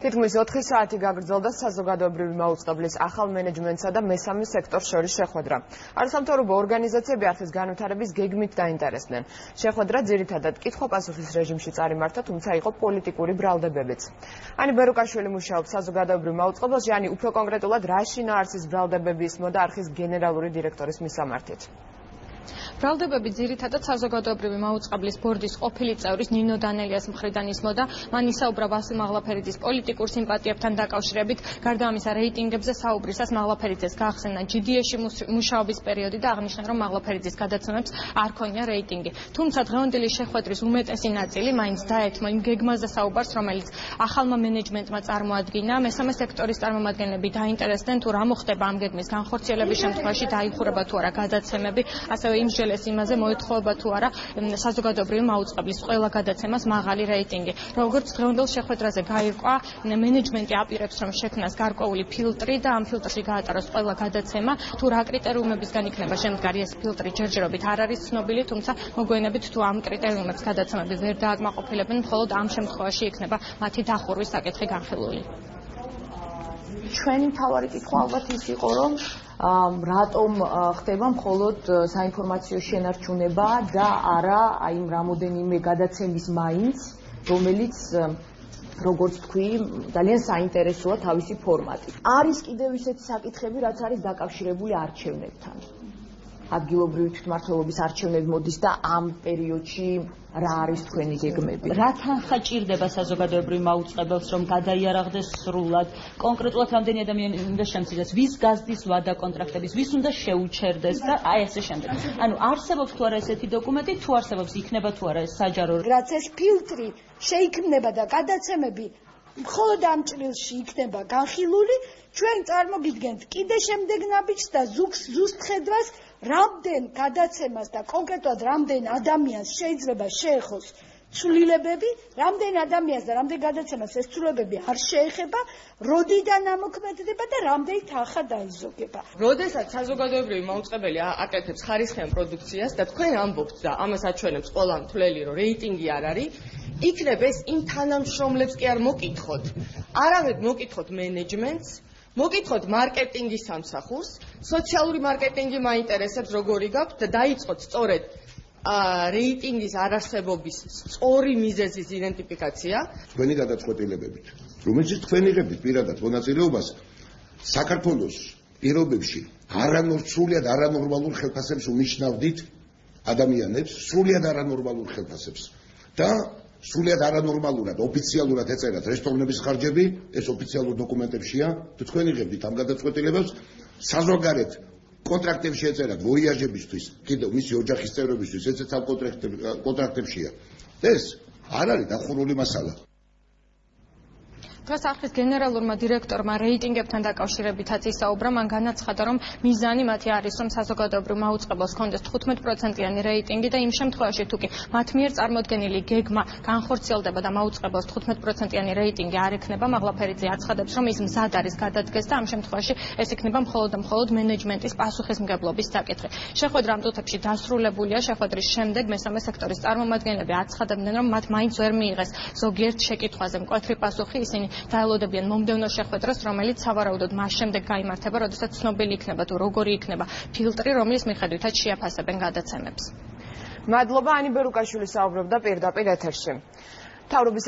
თითქმის 4 საათი გაგრძელდა საზოგადოებრივი მაუწყებლის ახალ მენეჯმენტსა და მესამე სექტორს შორის შეხვედრა. არასამთავრობო ორგანიზაციები არხის განვითარების გეგმით დაინტერესდნენ. შეხვედრა ძირითადად კითხვა-პასუხის რეჟიმში წარიმართა, თუმცა იყო პოლიტიკური ბრალდებებიც. ანი ბერუკაშვილი მუშაობს საზოგადოებრივ მაუწყებელში, ანი უფრო კონკრეტულად რა შინაარსის ბრალდებები ისმოდა არხის გენერალური დირექტორის მისამართით. ბრალდებები ძირითადად საზოგადოებრივი მაუწყებლის ბორდის ყოფილი წევრის ნინო დანელიას მხრიდან ისმოდა. მან ისაუბრა ვასილ მაღლაფერიძის პოლიტიკურ სიმპათიებთან დაკავშირებით, გარდა ამისა რეიტინგებზე საუბრისას მაღლაფერიძეს გაახსენა GDS-ში მუშაობის პერიოდი და აღნიშნა, რომ მაღლაფერიძის გადაცემებს არ ქონია რეიტინგი. თუმცა დღევანდელი შეხვედრის უმეტესი ნაწილი მაინც დაეთმო იმ გეგმაზე საუბარს, რომელიც ახალმა მენეჯმენტმა წარმოადგინა. მესამე სექტორის წარმომადგენლები დაინტერესდნენ, თუ რა მოხდება ამ გეგმის განხორციელების შემთხვევაში, დაიხურება თუ არა გადაცემები, ასევე იმსჯელეს იმაზე მოეთხოვება თუ არა საზოგადოებრივი მაუწყებლის ყველა გადაცემას მაღალი რეიტინგი. როგორც დღევანდელ შეხვედრაზე გაირკვა, მენეჯმენტი აპირებს, რომ შექმნას გარკვეული ფილტრი და ამ ფილტრში გაატაროს ყველა გადაცემა. თუ რა კრიტერიუმებისგან იქნება შემდგარი ეს ფილტრი ჯერჯერობით არ არის ცნობილი, თუმცა მოგვიანებით თუ ამ კრიტერიუმებს გადაცემები ვერ დააკმაყოფილებენ, მხოლოდ ამ შემთხვევაში იქნება მათი დახურვის საკითხი განხილული. ჩვენი მთავარი კითხვა ალბათ ის იყო, რომ რატომ ხდება მხოლოდ საინფორმაციო შენარჩუნება და არა აი იმ რამოდენიმე გადაცემის მაინც, რომელიც როგორც თქვი, ძალიან საინტერესოა თავისი ფორმატით. არის კიდევ ისეთი საკითხები, რაც არის დაკავშირებული არჩევნებთან. ადგილობრივი თვითმმართველობის არჩევნები მოდის და ამ პერიოდში რა არის თქვენი გეგმები? რა თანხა ჭირდება საზოგადოებრივ მაუწყებელს, რომ გადაიარაღდეს სრულად? კონკრეტულად რამდენი ადამიანი უნდა შემცირდეს? ვის გაზდის ვადა კონტრაქტების? ვის უნდა შეუჩერდეს და აი ესე შემდეგ. ანუ არსებობს თუ არა ესეთი დოკუმენტი, თუ არსებობს, იქნება თუ არა ეს საჯარო. რაც ეს ფილტრი შეიქმნება და გადაცემები მხოლოდ ამ ჭრილში იქნება განხილული, ჩვენ წარმოგიდგენთ კიდე შემდეგ ნაბიჯს და ზუსტ ხედვას, რამდენ გადაცემას და კონკრეტულად რამდენ ადამიანს შეიძლება შეეხოს ცვლილებები, რამდენ ადამიანს და რამდენ გადაცემას ეს ცვლილებები არ შეეხება, როდიდან ამოქმედდება და რამდენი თანხა დაიზოგება. როდესაც საზოგადოებრივი მაუწყებელი აკეთებს ხარისხიან პროდუქციას და თქვენ ამბობთ და ამას აჩვენებს ყველა მთლელი, რომ რეიტინგი არ არის, იქნებ ეს იმ თანამშრომლებს კი არ მოკითხოთ. არავედ მოკითხოთ მენეჯმენტს, მოკითხოთ მარკეტინგის სამსახურს, სოციალური მარკეტინგი მაინტერესებს როგორი გაქვთ და დაიწყოთ სწორედ რეიტინგის არარსებობის სწორი მიზეზის იდენტიფიკაცია. თქვენი გადაწყვეტილებებით, რომელშიც თქვენ იღებთ პირადად მონაწილეობას საქართველოს პირობებში სრულიად არანორმალურ ხელფასებს უნიშნავდით ადამიანებს, სრულიად არანორმალურ ხელფასებს და სრულიად არანორმალურად, ოფიციალურად ეწერათ რესტორნების ხარჯები, ეს ოფიციალურ დოკუმენტებშია, თუ თქვენ იღებდით ამ გადაწყვეტილებას, საზღვარგარეთ კონტრაქტებში ეწერათ ვოიაჟებისთვის, კიდევ მისი ოჯახის წევრებისთვის, ესეც ამ კონტრაქტებშია. ეს არ არის დახურული მასალა. დღეს არხის გენერალურმა დირექტორმა რეიტინგებთან დაკავშირებითაც ისაუბრა, მან განაცხადა, რომ მიზანი მათი არის, რომ საზოგადოებრივ მაუწყებელს ჰქონდეს 15%-იანი რეიტინგი და იმ შემთხვევაში თუ კი მათ მიერ წარმოდგენილი გეგმა განხორციელდება და მაუწყებელს 15%-იანი რეიტინგი არ ექნება, მაღლაფერიძე აცხადებს, რომ ის მზად არის გადადგეს და ამ შემთხვევაში ეს იქნება მხოლოდ მენეჯმენტის პასუხისმგებლობის საკითხი. შეხვედრა ამ წუთებში დასრულებულია. შეხვედრის შემდეგ მესამე სექტორის წარმომადგენლები აცხადებდნენ, რომ მათ მაინც ვერ მიიღეს ზოგიერთ შეკითხვაზე მკვეთრი პასუხი, ისინი დაელოდებიან მომდევნო შეხვედრას, რომელიც სავარაუდოდ მას შემდეგ გაიმართება, როდესაც ცნობილი იქნება თუ როგორი იქნება ფილტრი, რომლის მიხედვითაც შეაფასებენ გადაცემებს. მადლობა, ანი ბერუკაშვილი საუბრობდა პირდაპირ ეთერში. მთავრობის